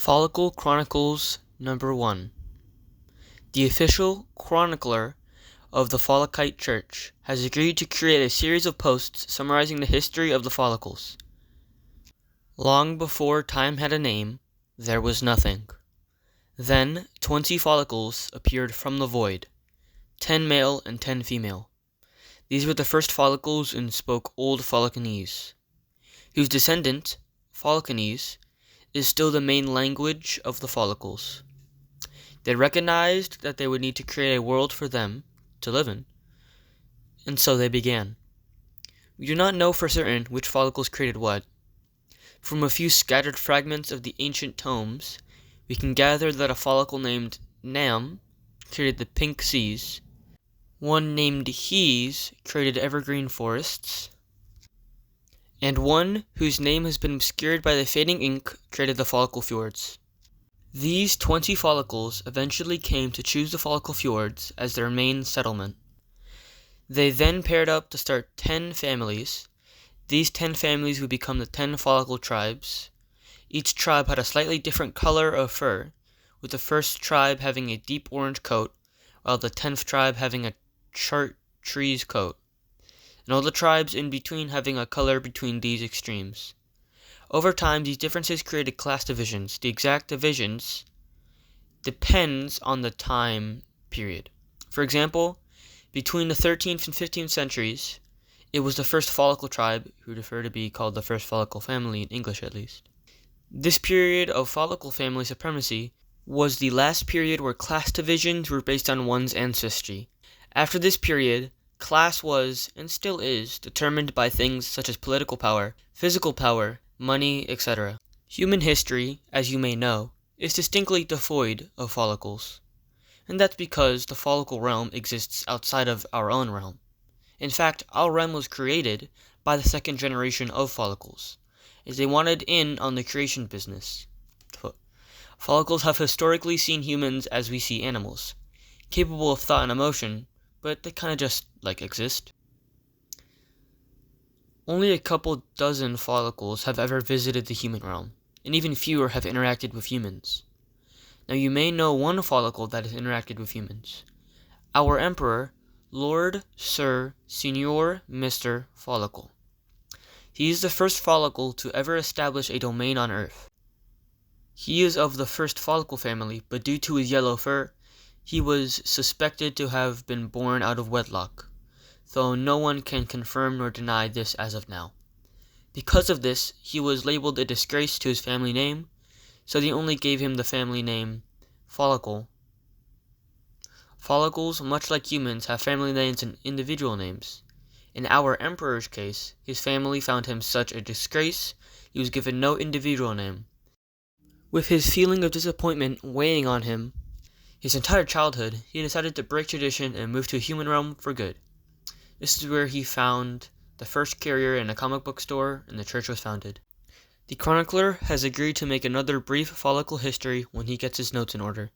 Follicle Chronicles Number 1. The official chronicler of the Follicite Church has agreed to create a series of posts summarizing the history of the follicles. Long before time had a name, there was nothing. Then 20 follicles appeared from the void, 10 male and 10 female. These were the first follicles and spoke Old Follicanese, whose descendant, Follicanese, is still the main language of the follicles. They recognized that they would need to create a world for them to live in, and so they began. We do not know for certain which follicles created what. From a few scattered fragments of the ancient tomes, we can gather that a follicle named Nam created the pink seas, one named Hes created evergreen forests, and one whose name has been obscured by the fading ink created the follicle fjords. These 20 follicles eventually came to choose the follicle fjords as their main settlement. They then paired up to start 10 families. These 10 families would become the 10 follicle tribes. Each tribe had a slightly different color of fur, with the first tribe having a deep orange coat, while the 10th tribe having a chartreuse coat, and all the tribes in between having a color between these extremes. Over time, these differences created class divisions. The exact divisions depends on the time period. For example, between the 13th and 15th centuries, it was the first follicle tribe, who prefer to be called the first follicle family in English at least. This period of follicle family supremacy was the last period where class divisions were based on one's ancestry. After this period, class was, and still is, determined by things such as political power, physical power, money, etc. Human history, as you may know, is distinctly devoid of follicles, and that's because the follicle realm exists outside of our own realm. In fact, our realm was created by the second generation of follicles, as they wanted in on the creation business. Follicles have historically seen humans as we see animals, capable of thought and emotion, but they kind of just, exist. Only a couple dozen follicles have ever visited the human realm, and even fewer have interacted with humans. Now you may know one follicle that has interacted with humans. Our Emperor, Lord, Sir, Senior, Mr. Follicle. He is the first follicle to ever establish a domain on Earth. He is of the first follicle family, but due to his yellow fur, he was suspected to have been born out of wedlock, though no one can confirm nor deny this as of now. Because of this, he was labeled a disgrace to his family name, so they only gave him the family name Follicle. Follicles, much like humans, have family names and individual names. In our Emperor's case, his family found him such a disgrace, he was given no individual name. With his feeling of disappointment weighing on him his entire childhood, he decided to break tradition and move to a human realm for good. This is where he found the first carrier in a comic book store, and the church was founded. The chronicler has agreed to make another brief follicle history when he gets his notes in order.